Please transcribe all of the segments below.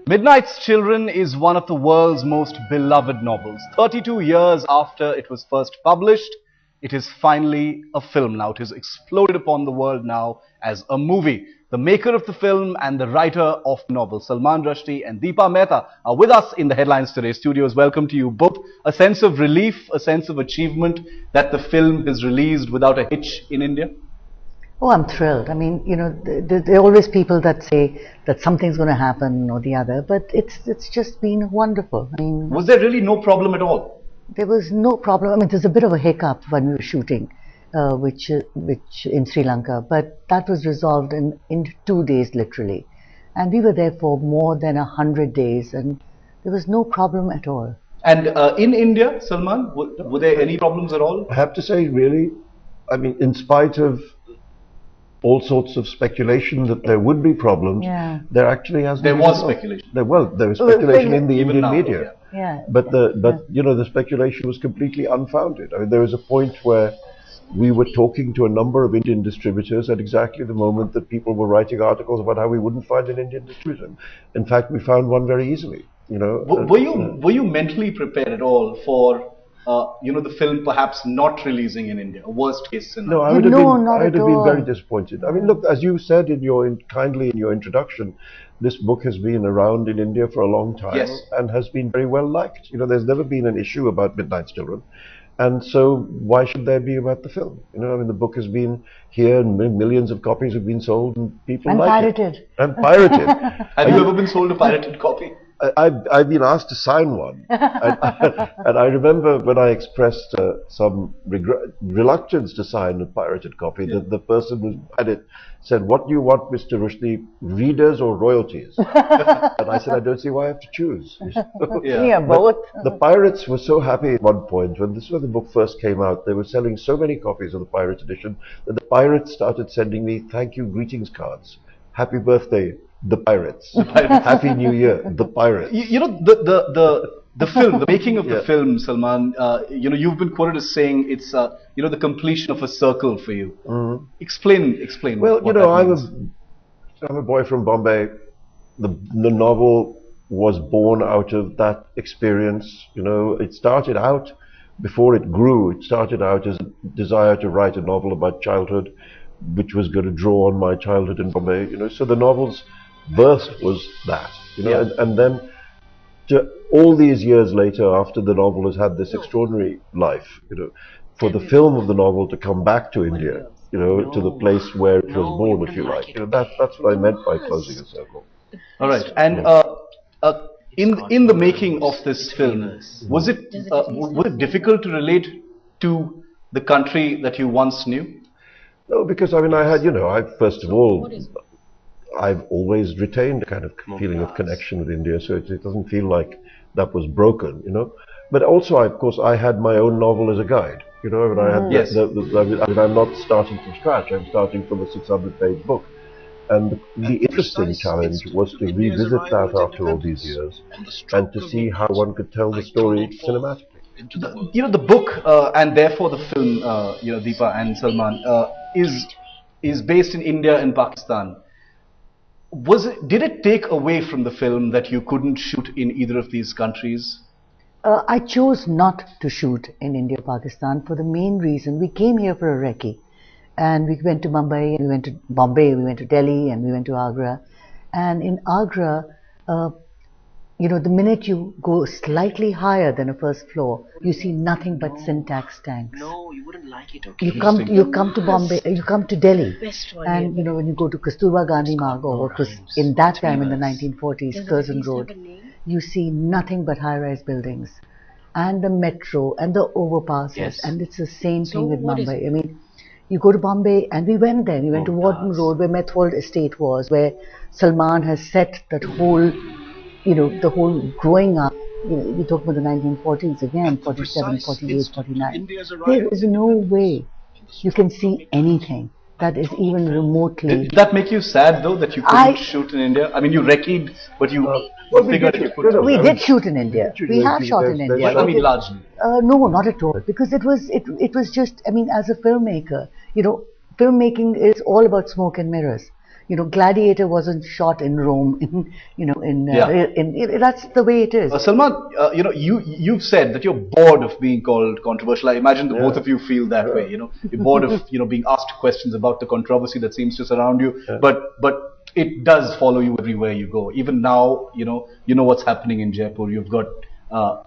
Midnight's Children is one of the world's most beloved novels. 32 years after it was first published, it is finally a film now. It has exploded upon the world now as a movie. The maker of the film and the writer of the novel, Salman Rushdie and Deepa Mehta, are with us in the Headlines Today studios. Welcome to you both. A sense of relief, a sense of achievement that the film is released without a hitch in India? Oh, I'm thrilled. I mean, you know, there are always people that say that something's going to happen or the other, but it's just been wonderful. I mean, was there really no problem at all? There was no problem. I mean, there's a bit of a hiccup when we were shooting, which in Sri Lanka, but that was resolved in 2 days literally, and we were there for more than 100 days, and there was no problem at all. And in India, Salman, were there any problems at all? I have to say, really, I mean, in spite of all sorts of speculation that there would be problems, there actually has been. There was speculation. There was speculation in the Indian media. But you know, the speculation was completely unfounded. I mean, there was a point where we were talking to a number of Indian distributors at exactly the moment that people were writing articles about how we wouldn't find an Indian distributor. In fact, we found one very easily. You know. Were you mentally prepared at all for you know, the film perhaps not releasing in India, a worst case scenario? No, I would have been very disappointed. I mean, look, as you said kindly in your introduction, this book has been around in India for a long time and has been very well liked. You know, there's never been an issue about Midnight's Children, and so why should there be about the film? You know, I mean, the book has been here, and millions of copies have been sold, and people like it. And pirated. Have you ever been sold a pirated copy? I've been asked to sign one, and I remember when I expressed some reluctance to sign a pirated copy, that the person who had it said, "What do you want, Mr. Rushdie, readers or royalties?" And I said, "I don't see why I have to choose." Both. The pirates were so happy at one point when the book first came out. They were selling so many copies of the pirate edition that the pirates started sending me thank you greetings cards. Happy birthday, the pirates. Happy New Year, the pirates. You know, the film, the making of the film, Salman, you know, you've been quoted as saying it's you know, the completion of a circle for you. Explain. Well, you know, I'm a boy from Bombay. The novel was born out of that experience. You know, it started out, before it grew, it started out as a desire to write a novel about childhood, which was going to draw on my childhood in Bombay. You know, so the novel's birth was that. You know, and then all these years later, after the novel has had this extraordinary life, you know, for the film of the novel to come back to India, you know, to the place where it was born, if you like. You know, that's what I meant by closing a circle. All right, and in the making of this film, was it difficult to relate to the country that you once knew? No, because I mean, first of all, I've always retained a kind of feeling of connection with India, so it doesn't feel like that was broken, you know. But also, of course, I had my own novel as a guide, you know. And I had I'm not starting from scratch. I'm starting from a 600-page book, and the interesting challenge was to revisit that after all these years and to see how one could tell the story cinematically. You know, the book and therefore the film, you know, Deepa and Salman, is based in India and Pakistan. Did it take away from the film that you couldn't shoot in either of these countries? I chose not to shoot in India, Pakistan, for the main reason we came here for a recce, and we went to Mumbai, we went to Bombay, we went to Delhi, and we went to Agra. And in Agra, you know, the minute you go slightly higher than a first floor, you see nothing but syntax tanks. No, you wouldn't like it. Okay. You come to Bombay, you come to Delhi, and you know, when you go to Kasturba Gandhi Marg, or in that time in the 1940s, Curzon Road, you see nothing but high-rise buildings, and the metro and the overpasses, and it's the same thing with Mumbai. I mean, you go to Bombay, and we went there. We went to Warden Road, where Methold Estate was, where Salman has set that whole, you know, the whole growing up. You know, we talk about the 1940s again, 47, 48, 49. There is no way you can see anything that is even remotely. Did that make you sad, though, that you couldn't shoot in India? I mean, you recce'd, but you figured you could. We did shoot in India. We have shot in India. I mean, largely. No, not at all. Because it was just, I mean, as a filmmaker, you know, filmmaking is all about smoke and mirrors. Gladiator wasn't shot in Rome. That's the way it is. Salman, you've said that you're bored of being called controversial. I imagine the both of you feel that way. You're bored of being asked questions about the controversy that seems to surround you. But it does follow you everywhere you go. Even now, you know what's happening in Jaipur. You've got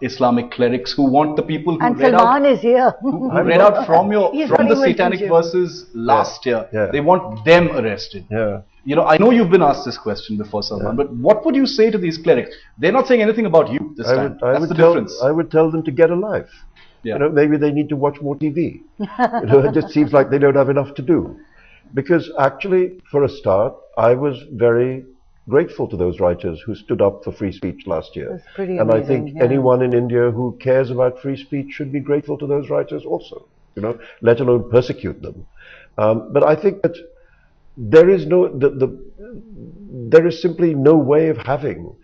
Islamic clerics who want the people who and read Salman out, is here. who read out from the Satanic Verses last year. They want them arrested. I know you've been asked this question before, Salman, but what would you say to these clerics? They're not saying anything about you this time. That's the difference. I would tell them to get a life. Maybe they need to watch more TV. It just seems like they don't have enough to do. Because actually, for a start, I was very grateful to those writers who stood up for free speech last year. That's pretty and amazing, I think anyone in India who cares about free speech should be grateful to those writers also, let alone persecute them. But I think that there is simply no way of having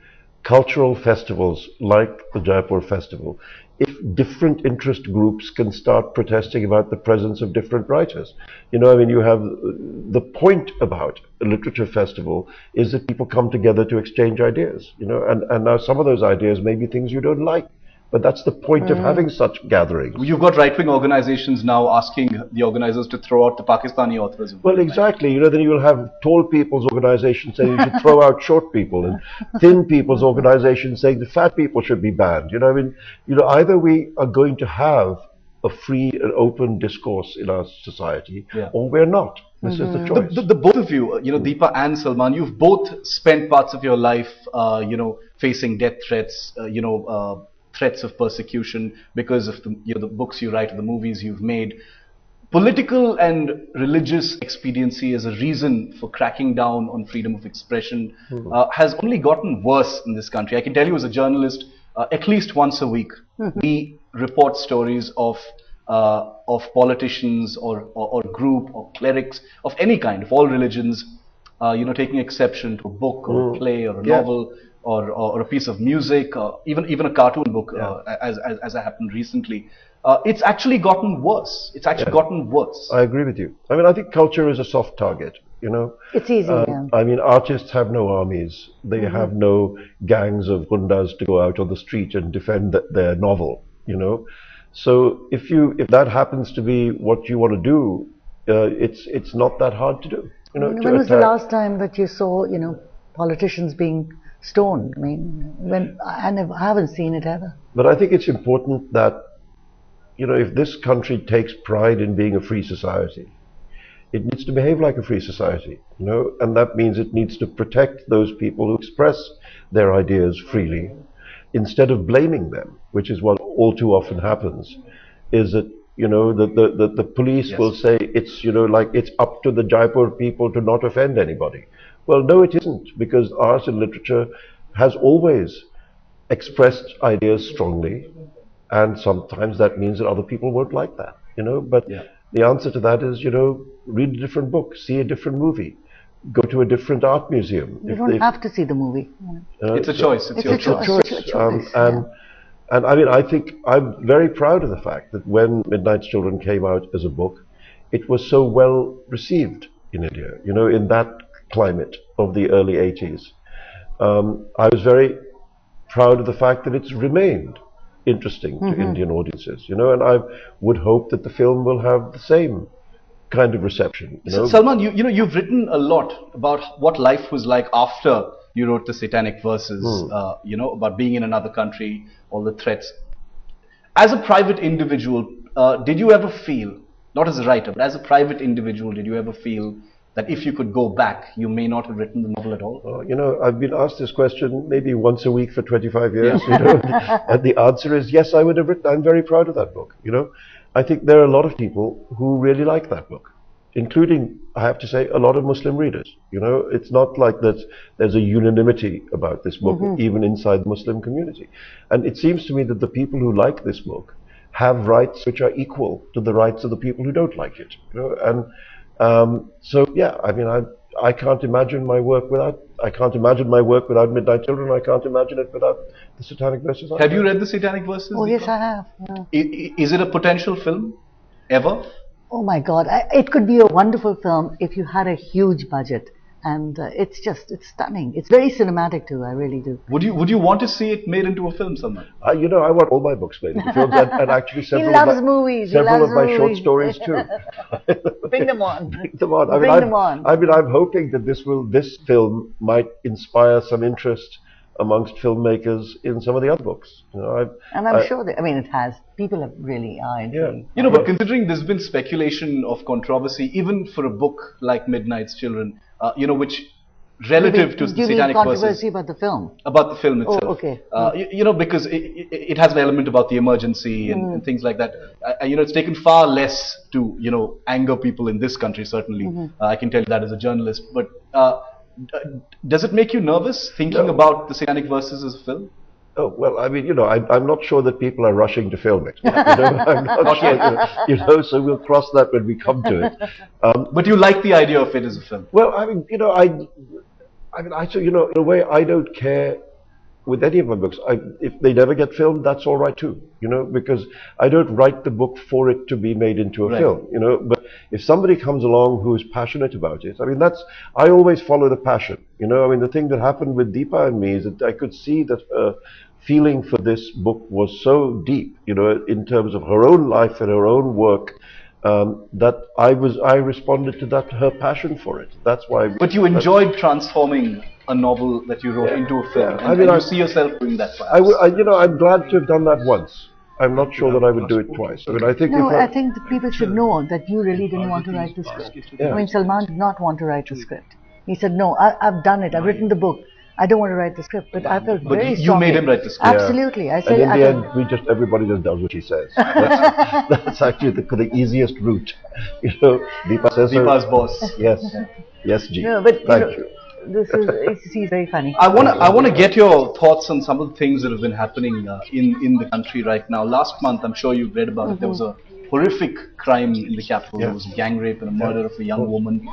cultural festivals like the Jaipur Festival if different interest groups can start protesting about the presence of different writers. You have the point about a literature festival is that people come together to exchange ideas, and now some of those ideas may be things you don't like. But that's the point of having such gatherings. You've got right-wing organizations now asking the organizers to throw out the Pakistani authorism. Well, exactly. Then you will have tall people's organizations saying you should throw out short people, and thin people's organizations saying the fat people should be banned. Either we are going to have a free and open discourse in our society, or we're not. This is the choice. The both of you, Deepa and Salman, you've both spent parts of your life, facing death threats, threats of persecution because of the books you write or the movies you've made. Political and religious expediency as a reason for cracking down on freedom of expression has only gotten worse in this country. I can tell you as a journalist, at least once a week, we report stories of politicians or group or clerics of any kind, of all religions, taking exception to a book or a play or a novel, or a piece of music, or even a cartoon book, as happened recently. It's actually gotten worse. It's actually gotten worse. I agree with you. I think culture is a soft target. It's easy. Artists have no armies. They have no gangs of gundas to go out on the street and defend their novel. So if that happens to be what you want to do, it's not that hard to do. When was the last time that you saw politicians being stoned? I haven't seen it ever. But I think it's important that, if this country takes pride in being a free society, it needs to behave like a free society, and that means it needs to protect those people who express their ideas freely, instead of blaming them, which is what all too often happens, is that, the police will say it's, it's up to the Jaipur people to not offend anybody. Well, no, it isn't, because art and literature has always expressed ideas strongly, and sometimes that means that other people won't like that, But the answer to that is, read a different book, see a different movie, go to a different art museum. You don't have to see the movie. It's a choice. It's your choice. And I think I'm very proud of the fact that when Midnight's Children came out as a book, it was so well received in India, in that climate of the early 80s. I was very proud of the fact that it's remained interesting to Indian audiences, and I would hope that the film will have the same kind of reception. So, Salman, you've written a lot about what life was like after you wrote the Satanic Verses, about being in another country, all the threats. As a private individual, did you ever feel, not as a writer, but as a private individual, did you ever feel that if you could go back, you may not have written the novel at all? I've been asked this question maybe once a week for 25 years, and the answer is yes, I would have written. I'm very proud of that book, I think there are a lot of people who really like that book, including, I have to say, a lot of Muslim readers. It's not like that there's a unanimity about this book, even inside the Muslim community. And it seems to me that the people who like this book have rights which are equal to the rights of the people who don't like it. I can't imagine my work without Midnight Children. I can't imagine it without the Satanic Verses. Have you read the Satanic Verses? Oh, yes, I have. Is it a potential film? Ever? Oh my God, it could be a wonderful film if you had a huge budget and it's stunning. It's very cinematic too. I really do. Would you want to see it made into a film, Salman? You know, I want all my books made into films, and actually He several loves of my, movies. several of my short movies. stories too. Bring them on. Bring them on. Bring them on. I mean, I'm hoping that this film might inspire some interest amongst filmmakers in some of the other books. You know, and I'm sure that, I mean, it has. People have really are intrigued. You know, but considering there's been speculation of controversy, even for a book like Midnight's Children, you know, which relative to the Satanic Verses. Controversy about the film? About the film itself. Oh, okay. You know, because it has an element about the emergency and things like that. You know, it's taken far less to, you know, anger people in this country, certainly. I can tell you that as a journalist. But does it make you nervous thinking about the Satanic Verses as a film? Oh, well, I mean, you know, I'm not sure that people are rushing to film it. You know, I'm not sure, you know, so we'll cross that when we come to it. But you like the idea of it as a film? Well, I mean, you know, you know, in a way, I don't care with any of my books. If they never get filmed, that's all right too, you know, because I don't write the book for it to be made into a film, you know. But if somebody comes along who is passionate about it, I mean, I always follow the passion, you know. I mean, the thing that happened with Deepa and me is that I could see that her feeling for this book was so deep, you know, in terms of her own life and her own work, that I responded to that, her passion for it. That's why. But you enjoyed transforming a novel that you wrote into a film. I mean, you see yourself doing that. You know, I'm glad to have done that once. I'm not sure that I would do it twice. I mean, I think I think the people should know that you really didn't want to write the script. I mean, Salman did not want to write the script. He said, "No, I've done it. I've written the book. I don't want to write the script." But I felt very strongly. You made him write the script. Absolutely. I said. And in the end, everybody just does what he says. That's actually the easiest route. You know, Deepa says so. Deepa's boss. Yes, G. No, but Thank you. He's very funny. I want to get your thoughts on some of the things that have been happening in the country right now. Last month, I'm sure you've read about it. There was a horrific crime in the capital. There was a gang rape and a murder of a young woman.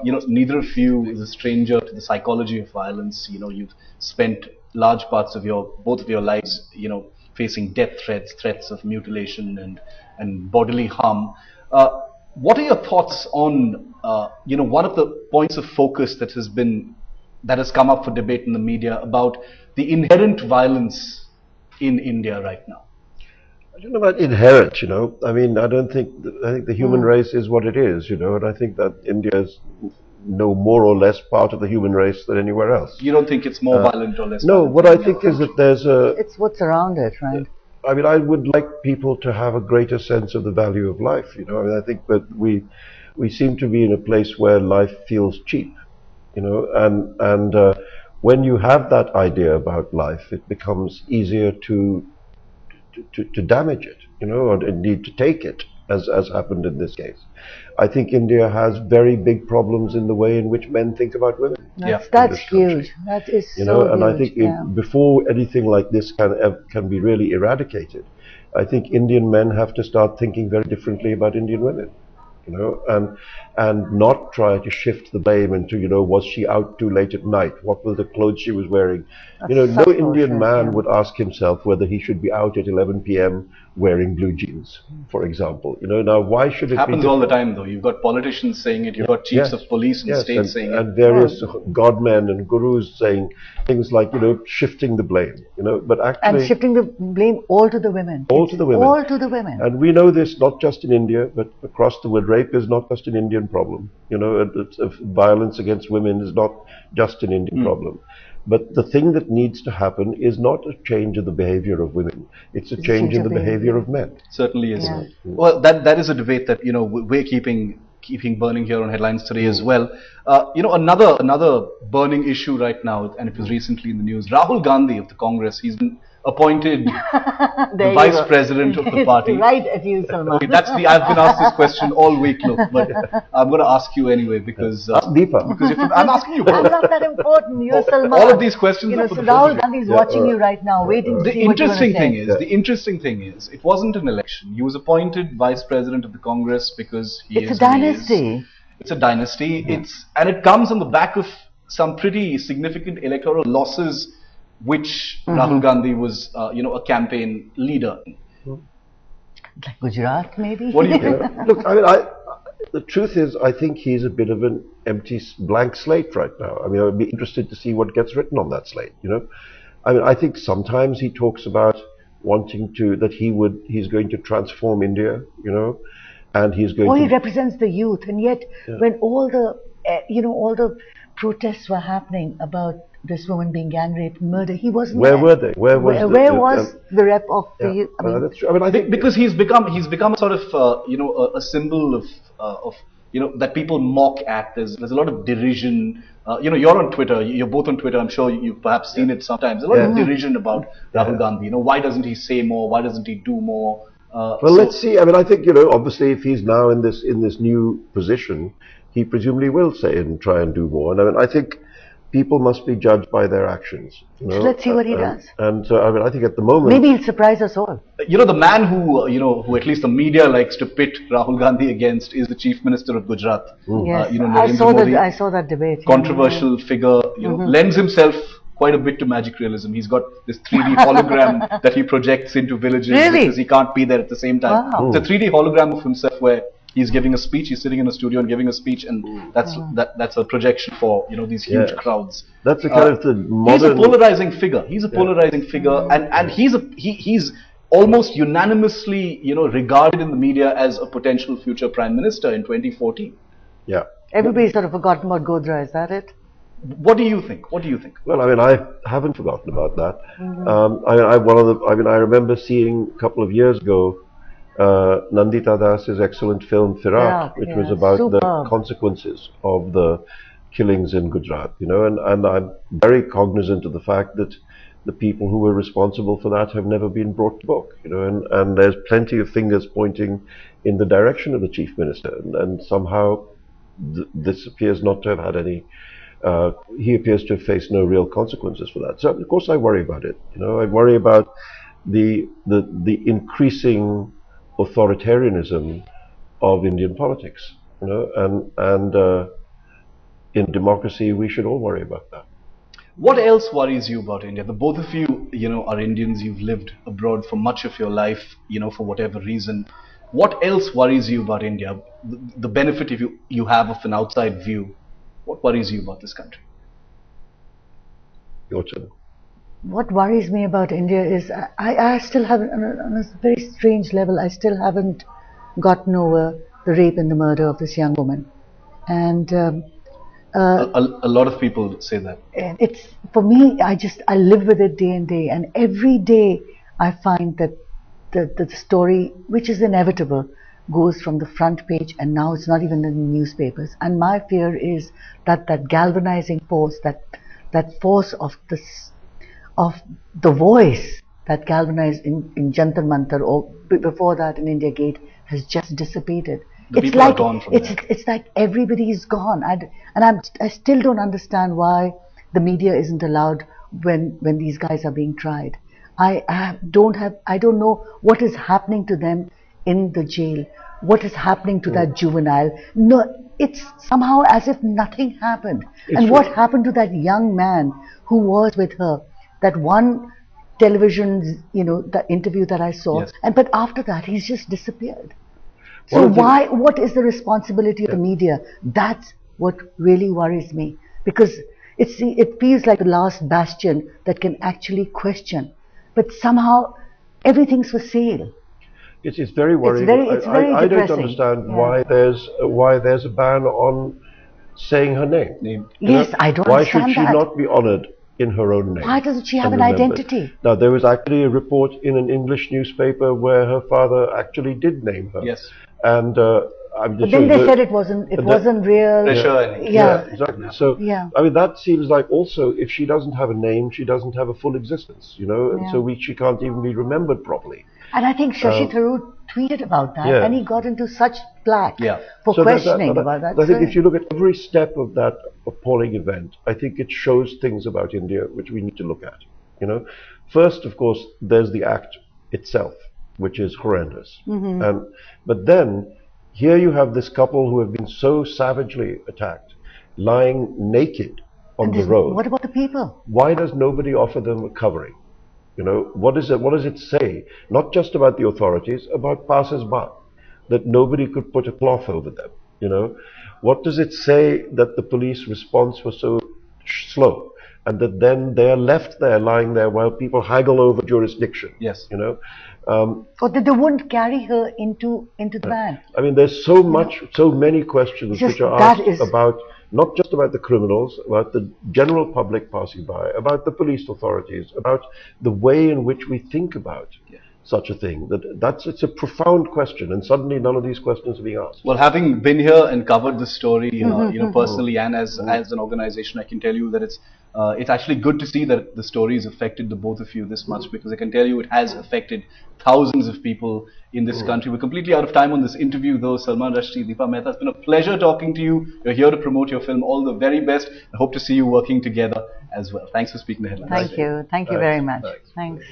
You know, neither of you is a stranger to the psychology of violence. You know, you've spent large parts of both of your lives, you know, facing death threats of mutilation and bodily harm. What are your thoughts on, you know, one of the points of focus that has come up for debate in the media about the inherent violence in India right now? I don't know about inherent, you know. I mean, I think the human race is what it is, you know, and I think that India is no more or less part of the human race than anywhere else. You don't think it's more violent or less? No, what I think is that there's it's what's around it, right? I mean, I would like people to have a greater sense of the value of life, you know. I mean, I think that we seem to be in a place where life feels cheap, you know, and when you have that idea about life, it becomes easier to damage it, you know, or indeed to take it, as happened in this case. I think India has very big problems in the way in which men think about women. That's huge. That is so huge. You know, and I think before anything like this can be really eradicated, I think Indian men have to start thinking very differently about Indian women. You know, and not try to shift the blame into, you know, was she out too late at night? What were the clothes she was wearing? You know, no Indian man would ask himself whether he should be out at 11 p.m. wearing blue jeans, for example. You know, now why should it happens all the time, though? You've got politicians saying it. You've got chiefs of police and states saying it, and various godmen and gurus saying things like, you know, shifting the blame. You know, but actually, and shifting the blame all to the women. All to the women. All to the women. And we know this not just in India, but across the world. Rape is not just an Indian problem. You know, violence against women is not just an Indian problem. But the thing that needs to happen is not a change in the behavior of women. It's a change in the behavior of men. Certainly is. Yeah. Well, that is a debate that, you know, we're keeping burning here on Headlines Today as well. You know, another burning issue right now, and it was recently in the news. Rahul Gandhi of the Congress, he's been appointed the vice president of the party. Right at you, Salman. Okay, I've been asked this question all week, look, but I'm going to ask you anyway because Deepa. Because I'm asking you. I'm not that important. You're Salman. All of these questions. You know, so Rahul Gandhi is watching you right now, waiting to see what you're going to say. The interesting thing is, it wasn't an election. He was appointed vice president of the Congress because it's a dynasty. It's a dynasty. And it comes on the back of some pretty significant electoral losses, which Rahul Gandhi was, you know, a campaign leader. Like Gujarat, maybe? What do you think? Look, I mean, the truth is, I think he's a bit of an empty, blank slate right now. I mean, I'd be interested to see what gets written on that slate, you know. I mean, I think sometimes he talks about wanting to, that he's going to transform India, you know, and he's going Or to... he represents the youth, and yet when all the, all the protests were happening about this woman being gang raped, murdered, he wasn't Where there. were they? Where was the rep of the youth? I mean, that's true. I mean, I think because he's become a sort of a symbol of that people mock at. There's a lot of derision. You're on Twitter. You're both on Twitter. I'm sure you've perhaps seen it sometimes. A lot of derision about Rahul Gandhi. Why doesn't he say more? Why doesn't he do more? Well, let's see. I mean, I think, obviously, if he's now in this new position, he presumably will say and try and do more. And I mean, I think people must be judged by their actions. So let's see what he does. And so, I mean, I think at the moment, maybe he'll surprise us all. The man who at least the media likes to pit Rahul Gandhi against is the Chief Minister of Gujarat. Yes, I saw that debate. Controversial figure, lends himself quite a bit to magic realism. He's got this 3D hologram that he projects into villages because he can't be there at the same time. Wow. It's a 3D hologram of himself where he's giving a speech. He's sitting in a studio and giving a speech, and that's a projection for these huge crowds. That's a kind of the modern. He's a polarizing figure. He's a polarizing figure, and he's almost unanimously regarded in the media as a potential future prime minister in 2014. Yeah. Everybody's sort of forgotten about Godra. Is that it? What do you think? What do you think? Well, I mean, I haven't forgotten about that. I remember seeing a couple of years ago Nandita Das's excellent film Firak, which was about the consequences of the killings in Gujarat, and I'm very cognizant of the fact that the people who were responsible for that have never been brought to book, and there's plenty of fingers pointing in the direction of the Chief Minister, and somehow this appears not to have had any, he appears to have faced no real consequences for that. So of course I worry about it, I worry about the increasing authoritarianism of Indian politics, and in democracy we should all worry about that. What else worries you about India? The both of you, are Indians. You've lived abroad for much of your life, for whatever reason. What else worries you about India? The benefit you have of an outside view. What worries you about this country? Your turn. What worries me about India is I still haven't, on a very strange level, I still haven't gotten over the rape and the murder of this young woman. And a lot of people say that. It's, for me, I live with it day and day. And every day I find that the story, which is inevitable, goes from the front page, and now it's not even in the newspapers. And my fear is that galvanizing force, that force of the voice that galvanized in Jantar Mantar, or before that in India Gate, has just dissipated. People are gone from there. It's like everybody is gone, I still don't understand why the media isn't allowed when these guys are being tried. I don't know what is happening to them in the jail, what is happening to that juvenile. No, it's somehow as if nothing happened. And what happened to that young man who was with her? That one television, the interview that I saw, yes. But after that, he's just disappeared. So what is the responsibility of the media? That's what really worries me, because it feels like the last bastion that can actually question, but somehow everything's for sale. It's very worrying. It's very I don't depressing. understand why there's a ban on saying her name. Yes, I don't why understand should she that. not be honoured in her own name? Why doesn't she have an identity? Now, there was actually a report in an English newspaper where her father actually did name her. Yes. And but then they said it wasn't real. Yeah, exactly. So I mean, that seems like also, if she doesn't have a name, she doesn't have a full existence, and so she can't even be remembered properly. And I think Shashi Tharoor tweeted about that, and he got into such flack for questioning about that. I think if you look at every step of that appalling event, I think it shows things about India which we need to look at. First, of course, there's the act itself, which is horrendous. But then here you have this couple who have been so savagely attacked, lying naked on the road. What about the people? Why does nobody offer them a covering? What does it say? Not just about the authorities, about passers-by, that nobody could put a cloth over them. You know, what does it say that the police response was so slow, and that then they are left there lying there while people haggle over jurisdiction? Yes. You know, Or that they wouldn't carry her into the van. I mean, there's so much, so many questions which are asked about, not just about the criminals, about the general public passing by, about the police authorities, about the way in which we think about such a thing. It's a profound question, and suddenly none of these questions are being asked. Well, having been here and covered this story, personally and as an organization, I can tell you that it's actually good to see that the story has affected the both of you this much, because I can tell you it has affected thousands of people in this country. We're completely out of time on this interview, though. Salman Rushdie, Deepa Mehta, it's been a pleasure talking to you. You're here to promote your film. All the very best. I hope to see you working together as well. Thanks for speaking to Headlines. Thank you. Thank you very much. Thanks.